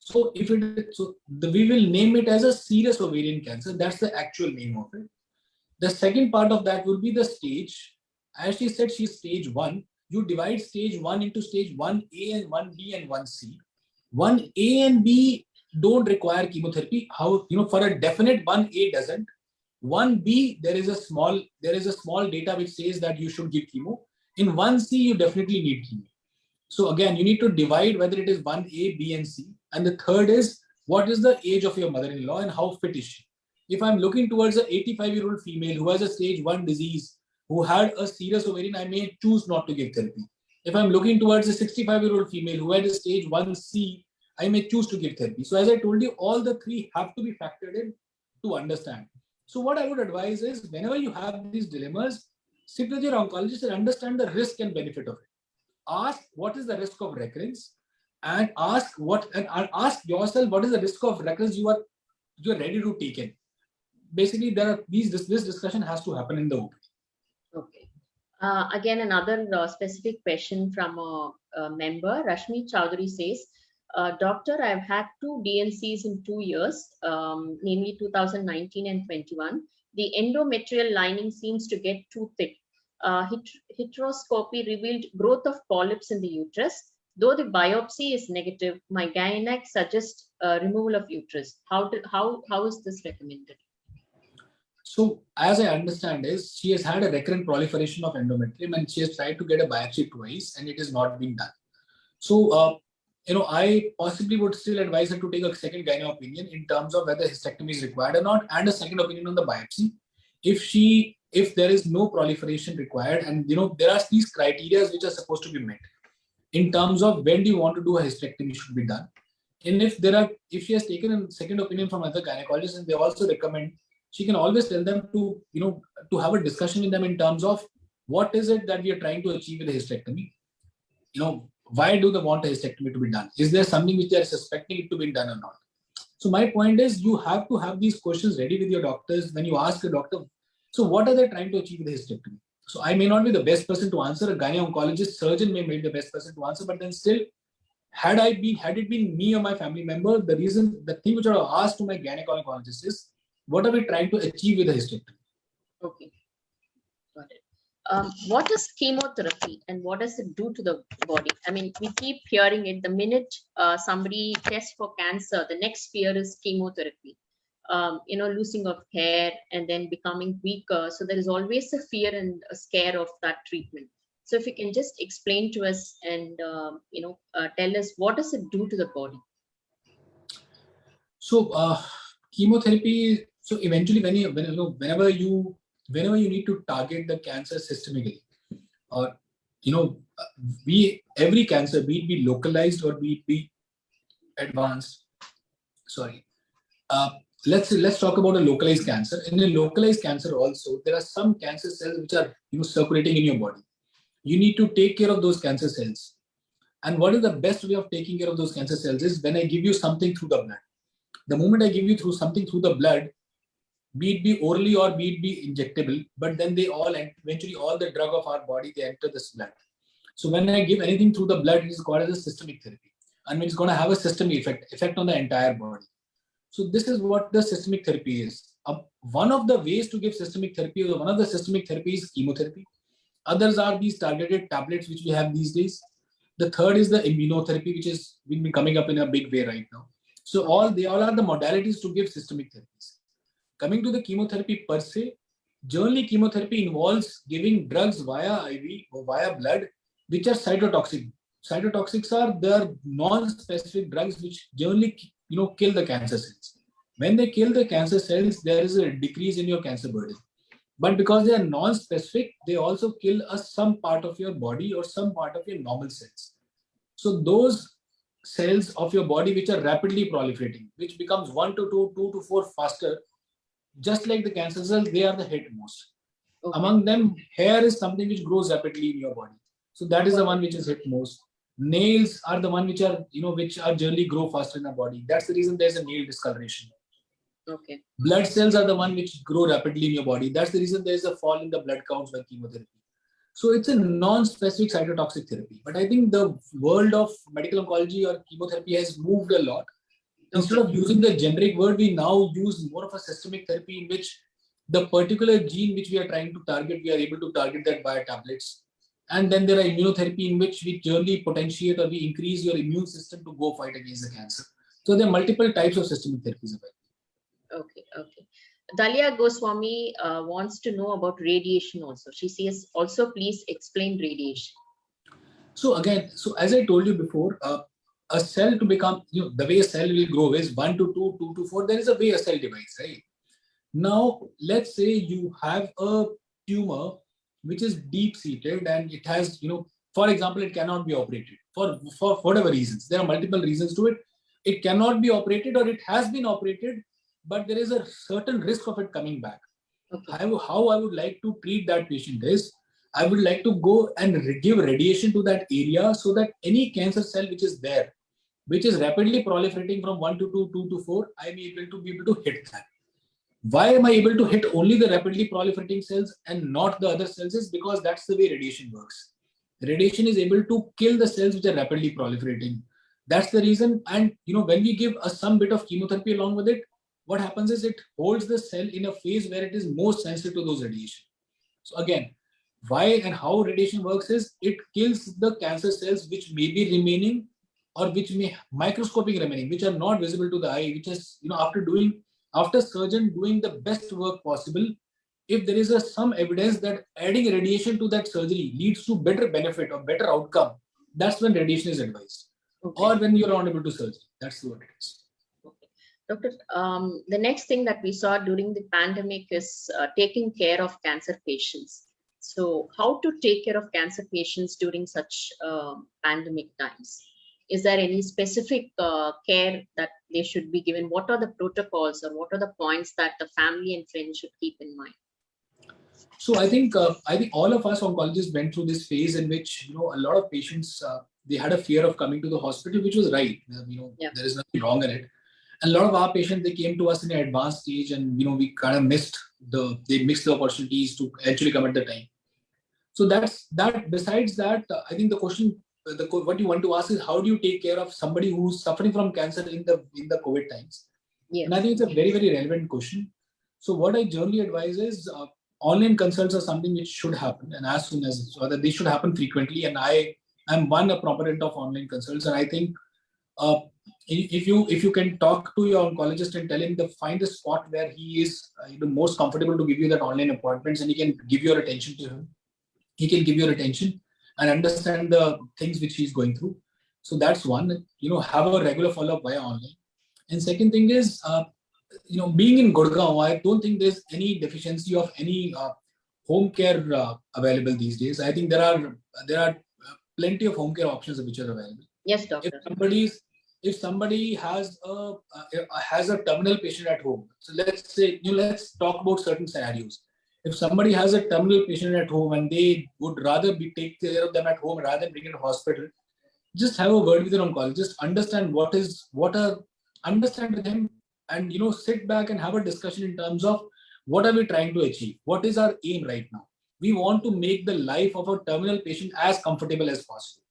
So we will name it as a serous ovarian cancer. That's the actual name of it. The second part of that will be the stage. As she said, she's stage 1. You divide stage 1 into stage 1A and 1B and 1C. 1A and B don't require chemotherapy. How, for a definite 1A doesn't. 1B, there is a small data which says that you should give chemo. In 1C, you definitely need chemo. So again, you need to divide whether it is 1A, B, and C. And the third is, what is the age of your mother-in-law and how fit is she? If I'm looking towards an 85-year-old female who has a stage 1 disease, who had a serous ovarian, I may choose not to give therapy. If I'm looking towards a 65-year-old female who had a stage 1C, I may choose to give therapy. So as I told you, all the three have to be factored in to understand. So what I would advise is, whenever you have these dilemmas, sit with your oncologist and understand the risk and benefit of it. Ask what is the risk of recurrence, and ask yourself what is the risk of recurrence you are ready to take in. Basically, this discussion has to happen in the OP. Okay. Again, another specific question from a member. Rashmi Chowdhury says, Doctor, I've had 2 DNCs in 2 years, namely 2019 and 21. The endometrial lining seems to get too thick. Hysteroscopy revealed growth of polyps in the uterus. Though the biopsy is negative, my gynec suggests removal of uterus. How is this recommended? So as I understand is, she has had a recurrent proliferation of endometrium and she has tried to get a biopsy twice and it has not been done. So, I possibly would still advise her to take a second gynae opinion in terms of whether hysterectomy is required or not, and a second opinion on the biopsy. If there is no proliferation required, and there are these criteria which are supposed to be met in terms of when do you want to do a hysterectomy should be done. And if she has taken a second opinion from other gynecologists and they also recommend, she can always tell them to, to have a discussion with them in terms of what is it that we are trying to achieve with the hysterectomy. Why do they want a hysterectomy to be done? Is there something which they are suspecting it to be done or not? So my point is, you have to have these questions ready with your doctors when you ask a doctor, so what are they trying to achieve with the hysterectomy? So I may not be the best person to answer. A gynecologist surgeon may be the best person to answer, but then still, had it been me or my family member, the thing which I would ask to my gynecologist is, what are we trying to achieve with the hysterectomy? Okay, got it. What is chemotherapy and what does it do to the body? I mean, we keep hearing it. The minute somebody tests for cancer, the next fear is chemotherapy. Losing of hair and then becoming weaker. So there is always a fear and a scare of that treatment. So if you can just explain to us and tell us, what does it do to the body? So chemotherapy. So eventually, whenever you need to target the cancer systemically, or every cancer, be it be localized or be it be advanced. Sorry. Let's talk about a localized cancer. In a localized cancer also, there are some cancer cells which are circulating in your body. You need to take care of those cancer cells. And what is the best way of taking care of those cancer cells is when I give you something through the blood. The moment I give you something through the blood, be it be orally or be it be injectable, but then they all eventually all the drug of our body, they enter this blood. So when I give anything through the blood, it is called as a systemic therapy, and it's going to have a systemic effect on the entire body. So this is what the systemic therapy is. One of the ways to give systemic therapy, or one of the systemic therapies is chemotherapy. Others are these targeted tablets which we have these days. The third is the immunotherapy, which is been coming up in a big way right now. So they all are the modalities to give systemic therapies. Coming to the chemotherapy per se, generally chemotherapy involves giving drugs via IV or via blood, which are cytotoxic. Cytotoxics are the non-specific drugs which generally kill the cancer cells. When they kill the cancer cells, there is a decrease in your cancer burden. But because they are non-specific, they also kill some part of your body or some part of your normal cells. So those cells of your body which are rapidly proliferating, which becomes 1 to 2, 2 to 4 faster, just like the cancer cells, they are the hit most. Okay. Among them, hair is something which grows rapidly in your body. So that is the one which is hit most. Nails are the one which are, which are generally grow faster in the body. That's the reason there's a nail discoloration. Okay. Blood cells are the one which grow rapidly in your body. That's the reason there's a fall in the blood counts by chemotherapy. So it's a non-specific cytotoxic therapy. But I think the world of medical oncology or chemotherapy has moved a lot. Instead of using the generic word, we now use more of a systemic therapy in which the particular gene which we are trying to target, we are able to target that via tablets. And then there are immunotherapy in which we generally potentiate or we increase your immune system to go fight against the cancer. So there are multiple types of systemic therapies available. Okay. Dalia Goswami wants to know about radiation also. She says, also please explain radiation. So again, as I told you before, a cell to become, the way a cell will grow is 1 to 2, 2 to 4. There is a way a cell divides, right? Now, let's say you have a tumor which is deep-seated and it has, for example, it cannot be operated for whatever reasons. There are multiple reasons to it. It cannot be operated or it has been operated, but there is a certain risk of it coming back. Okay. How I would like to treat that patient is, I would like to go and give radiation to that area so that any cancer cell which is there, which is rapidly proliferating from 1 to 2, 2 to 4, I am able to hit that. Why am I able to hit only the rapidly proliferating cells and not the other cells? Is because that's the way radiation works. Radiation is able to kill the cells which are rapidly proliferating. That's the reason. And when we give some bit of chemotherapy along with it, what happens is it holds the cell in a phase where it is most sensitive to those radiation. So again, why and how radiation works is it kills the cancer cells which may be remaining or which may microscopic remaining, which are not visible to the eye, which is, after surgeon doing the best work possible, if there is some evidence that adding radiation to that surgery leads to better benefit or better outcome, that's when radiation is advised. Okay. Or when you're unable to surgery. That's what it is. Okay. Doctor, the next thing that we saw during the pandemic is taking care of cancer patients. So how to take care of cancer patients during such pandemic times? Is there any specific care that they should be given? What are the protocols or what are the points that the family and friends should keep in mind? So I think all of us oncologists went through this phase in which a lot of patients they had a fear of coming to the hospital, which was right. There is nothing wrong in it. And a lot of our patients, they came to us in an advanced stage, and we kind of missed the opportunities to actually come at the time. So that's that. Besides that, I think the question, what you want to ask is how do you take care of somebody who's suffering from cancer in the COVID times? Yes. And I think it's a very, very relevant question. So what I generally advise is online consults are something which should happen, and as soon as so that they should happen frequently. And I am a proponent of online consults, and I think if you can talk to your oncologist and tell him to find a spot where he is most comfortable to give you that online appointments, and he can give your attention to him. He can give your attention and understand the things which he's going through. So that's one. Have a regular follow-up via online. And second thing is, being in Gurgaon, I don't think there's any deficiency of any home care available these days. I think there are plenty of home care options which are available. Yes, doctor. If somebody has a terminal patient at home, so let's say let's talk about certain scenarios. If somebody has a terminal patient at home and they would rather take care of them at home rather than bring it to hospital, just have a word with an oncologist, understand understand with him, and sit back and have a discussion in terms of what are we trying to achieve, what is our aim right now. We want to make the life of a terminal patient as comfortable as possible,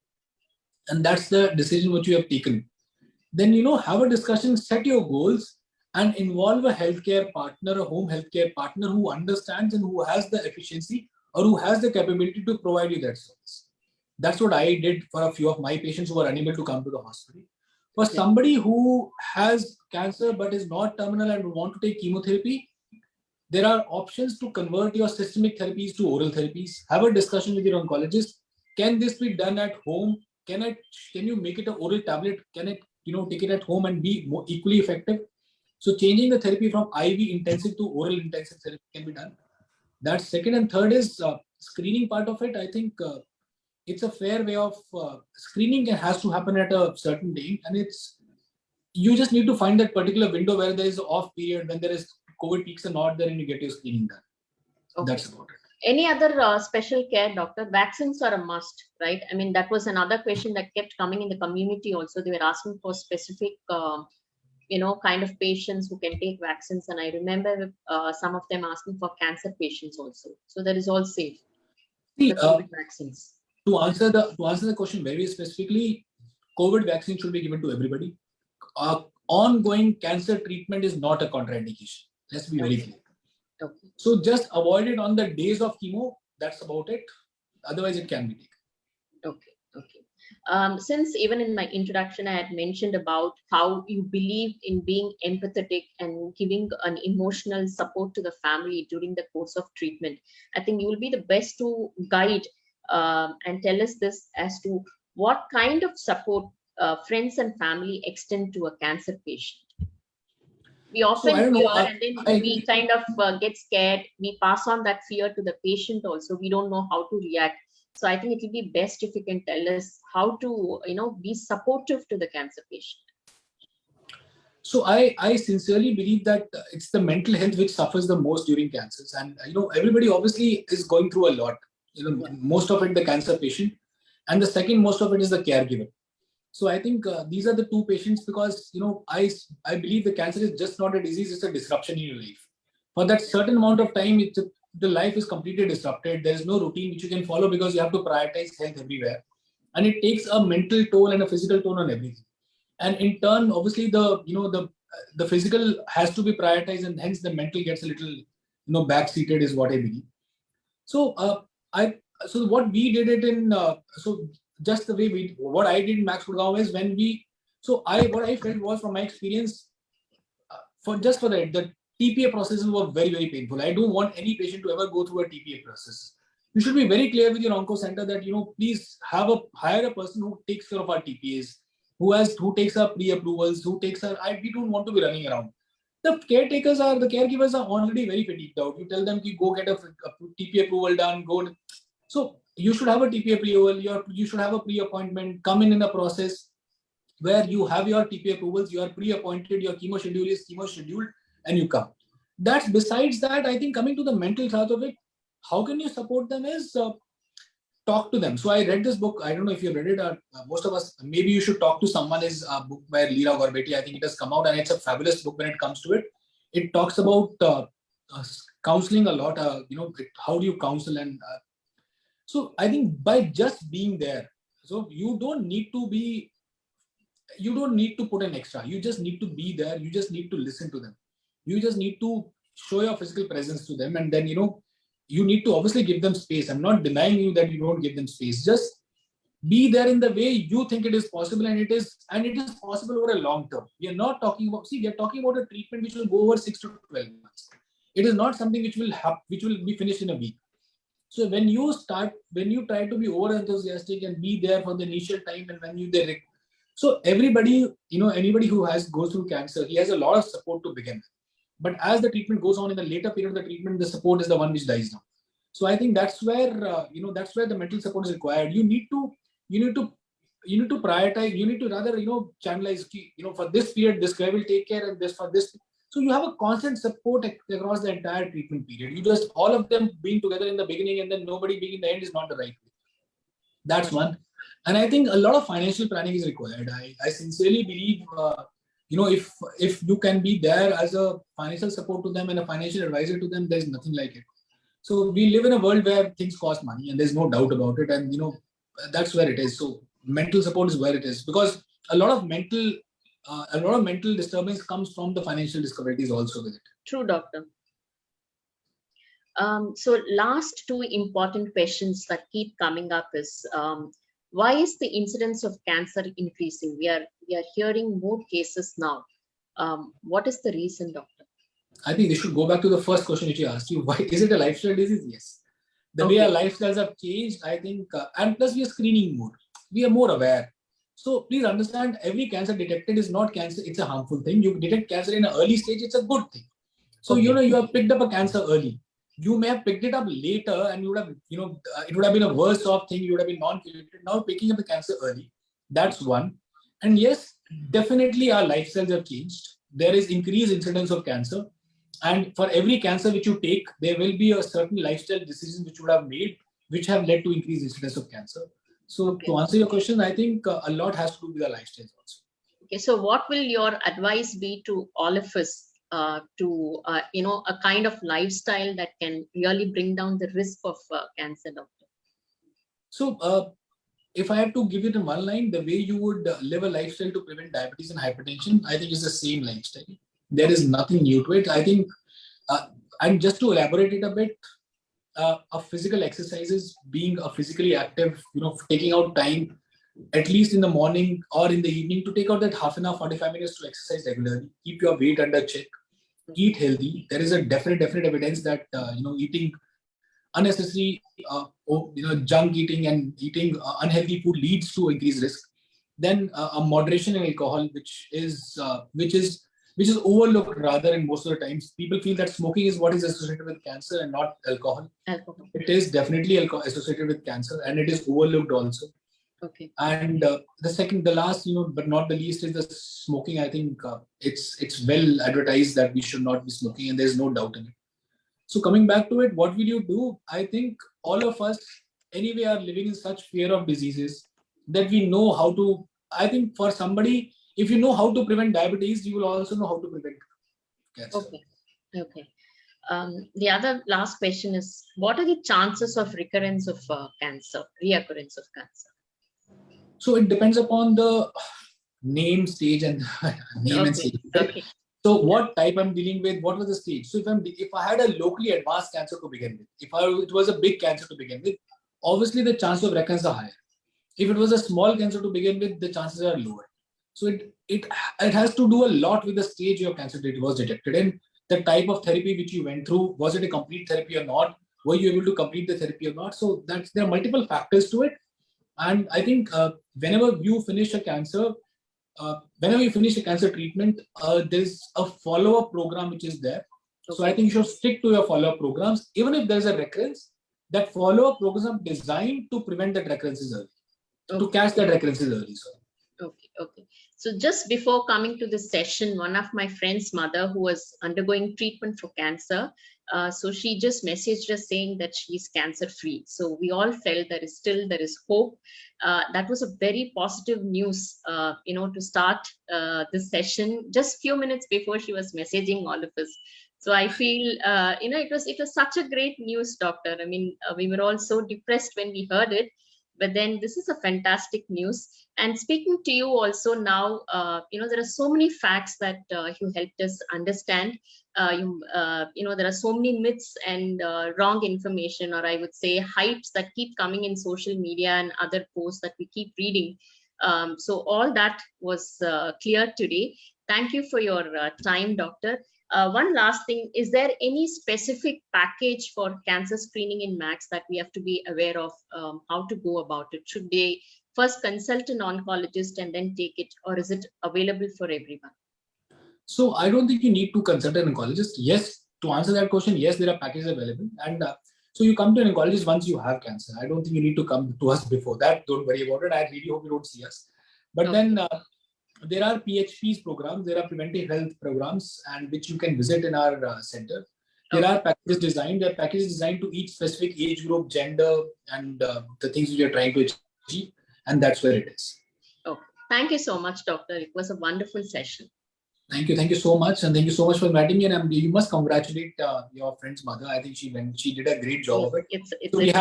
and that's the decision which you have taken. Then have a discussion, set your goals, and involve a healthcare partner, a home healthcare partner who understands and who has the efficiency or who has the capability to provide you that service. That's what I did for a few of my patients who were unable to come to the hospital. For somebody who has cancer but is not terminal and want to take chemotherapy, there are options to convert your systemic therapies to oral therapies. Have a discussion with your oncologist. can this be done at home? Can you make it an oral tablet? Can it, take it at home and be more equally effective? So changing the therapy from IV intensive to oral intensive therapy can be done. That's second. And third is screening part of it. I think it's a fair way of screening has to happen at a certain date, and you just need to find that particular window where there is an off period when there is COVID peaks are not there and you get your screening done. Okay. That's about it. Any other special care, doctor? Vaccines are a must, right? I mean, that was another question that kept coming in the community also. They were asking for specific, kind of patients who can take vaccines. And I remember some of them asking for cancer patients also. So that is all safe. See, vaccines. To answer the question very specifically, COVID vaccine should be given to everybody. Ongoing cancer treatment is not a contraindication. Let's be very clear. Okay. So just avoid it on the days of chemo. That's about it. Otherwise, it can be taken. Okay. Since even in my introduction, I had mentioned about how you believe in being empathetic and giving an emotional support to the family during the course of treatment, I think you will be the best to guide and tell us this as to what kind of support friends and family extend to a cancer patient. We often fear and then we kind of get scared. We pass on that fear to the patient also. We don't know how to react. So I think it will be best if you can tell us how to, be supportive to the cancer patient. So I sincerely believe that it's the mental health which suffers the most during cancers. And, everybody obviously is going through a lot, most of it, the cancer patient. And the second most of it is the caregiver. So I think these are the two patients because, I believe the cancer is just not a disease, it's a disruption in your life. For that certain amount of time, the life is completely disrupted. There is no routine which you can follow because you have to prioritize health everywhere. And it takes a mental toll and a physical toll on everything. And in turn, obviously, the physical has to be prioritized and hence the mental gets a little, backseated is what I believe. So so what we did it in, just the way what I did in Max Gurgaon is what I felt was from my experience, the TPA processes were very, very painful. I don't want any patient to ever go through a TPA process. You should be very clear with your onco center that, please hire a person who takes care of our TPAs, who takes our pre-approvals, we don't want to be running around. The caregivers are already very fatigued out. You tell them to go get a TPA approval done, So you should have a TPA approval, you should have a pre-appointment, come in a process where you have your TPA approvals, you are pre-appointed, your chemo schedule is scheduled, and you come. That's besides that, I think coming to the mental side of it, how can you support them is talk to them. So I read this book. I don't know if you've read it or most of us, maybe you should talk to someone. Is a book by Leela Gorbeti. I think it has come out and it's a fabulous book when it comes to it. It talks about counseling a lot, how do you counsel? And so I think by just being there, so you don't need to put an extra. You just need to be there. You just need to listen to them. You just need to show your physical presence to them. And then, you need to obviously give them space. I'm not denying you that you don't give them space. Just be there in the way you think it is possible. And it is possible over a long term. We are not talking about, we are talking about a treatment which will go over 6 to 12 months. It is not something which will be finished in a week. So when you try to be over enthusiastic and be there for the initial time and when so everybody, anybody who goes through cancer, he has a lot of support to begin with. But as the treatment goes on in the later period of the treatment, the support is the one which dies down. So I think that's where, that's where the mental support is required. You need to prioritize, you need to rather, channelize, for this period, this guy will take care and this for this. So you have a constant support across the entire treatment period. You just, all of them being together in the beginning and then nobody being in the end is not the right way. That's one. And I think a lot of financial planning is required. I sincerely believe, if you can be there as a financial support to them and a financial advisor to them, there's nothing like it. So we live in a world where things cost money and there's no doubt about it. And, that's where it is. So mental support is where it is because a lot of mental disturbance comes from the financial disabilities also with it. True, doctor. So last two important questions that keep coming up is, why is the incidence of cancer increasing? We are hearing more cases now. What is the reason, doctor? I think we should go back to the first question which you asked. Why is it a lifestyle disease? Yes. The way our lifestyles have changed, I think, and plus we are screening more. We are more aware. So please understand, every cancer detected is not cancer. It's a harmful thing. You detect cancer in an early stage, it's a good thing. So, you have picked up a cancer early. You may have picked it up later and you would have, it would have been a worse off thing. You would have been non-curated. Now picking up the cancer early, that's one. And yes, definitely our lifestyles have changed. There is increased incidence of cancer. And for every cancer which you take, there will be a certain lifestyle decision which you would have made, which have led to increased incidence of cancer. So to answer your question, I think a lot has to do with our lifestyles also. Okay, so what will your advice be to all of us to a kind of lifestyle that can really bring down the risk of cancer, doctor? So if I have to give it in one line, the way you would live a lifestyle to prevent diabetes and hypertension, I think is the same lifestyle. There is nothing new to it. I think, and just to elaborate it a bit, a physical exercises, being a physically active, taking out time, at least in the morning or in the evening, to take out that half an hour, 45 minutes to exercise regularly, keep your weight under check, eat healthy. There is a definite evidence that, eating unnecessary, junk eating and eating unhealthy food leads to increased risk. Then a moderation in alcohol, which is overlooked rather in most of the times. People feel that smoking is what is associated with cancer and not alcohol. It is definitely associated with cancer and it is overlooked also. Okay. And the last, but not the least, is the smoking. I think it's well advertised that we should not be smoking, and there's no doubt in it. So coming back to it, what will you do? I think all of us anyway are living in such fear of diseases that we know how to. I think for somebody, if you know how to prevent diabetes, you will also know how to prevent cancer. Okay. The other last question is, what are the chances of reoccurrence of cancer? So it depends upon the name, stage, and and stage. Okay. So what type I'm dealing with, what was the stage? So if I had a locally advanced cancer to begin with, it was a big cancer to begin with, obviously the chances of recurrence are higher. If it was a small cancer to begin with, the chances are lower. So it has to do a lot with the stage your cancer was detected in, the type of therapy which you went through. Was it a complete therapy or not? Were you able to complete the therapy or not? So there are multiple factors to it. And I think whenever you finish a cancer treatment, there's a follow-up program which is there. So I think you should stick to your follow-up programs. Even if there's a recurrence, that follow-up program is designed to prevent that recurrences early, to catch that recurrences early. Okay. So just before coming to this session, one of my friend's mother who was undergoing treatment for cancer, so she just messaged us saying that she's cancer-free. So we all felt there is hope. That was a very positive news, to start this session just few minutes before she was messaging all of us. So I feel, it was such a great news, doctor. I mean, we were all so depressed when we heard it. But then this is a fantastic news. And speaking to you also now, there are so many facts that you helped us understand. There are so many myths and wrong information, or I would say hypes that keep coming in social media and other posts that we keep reading. So all that was clear today. Thank you for your time, doctor. One last thing, is there any specific package for cancer screening in Max that we have to be aware of, how to go about it? Should they first consult an oncologist and then take it, or is it available for everyone? So I don't think you need to consult an oncologist. Yes, to answer that question, yes, there are packages available. And so you come to an oncologist once you have cancer. I don't think you need to come to us before that. Don't worry about it. I really hope you don't see us. But then there are PHPs programs, there are preventive health programs, and which you can visit in our center. There are packages designed. There are packages designed to each specific age group, gender, and the things we are trying to achieve. And that's where it is. Okay. Thank you so much, doctor. It was a wonderful session. Thank you so much, and thank you so much for inviting me. And you must congratulate your friend's mother. I think she did a great job of it. It's great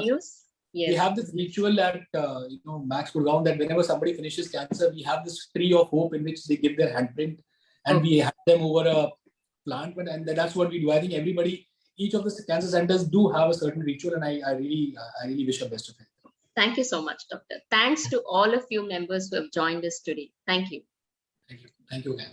news. Yes. We have this ritual at Max Gurgaon that whenever somebody finishes cancer, we have this tree of hope in which they give their handprint, and we hand them over a plant. And that's what we do. I think each of the cancer centers do have a certain ritual, and I really wish her best of health. Thank you so much, doctor. Thanks to all of you members who have joined us today. Thank you. Thank you again.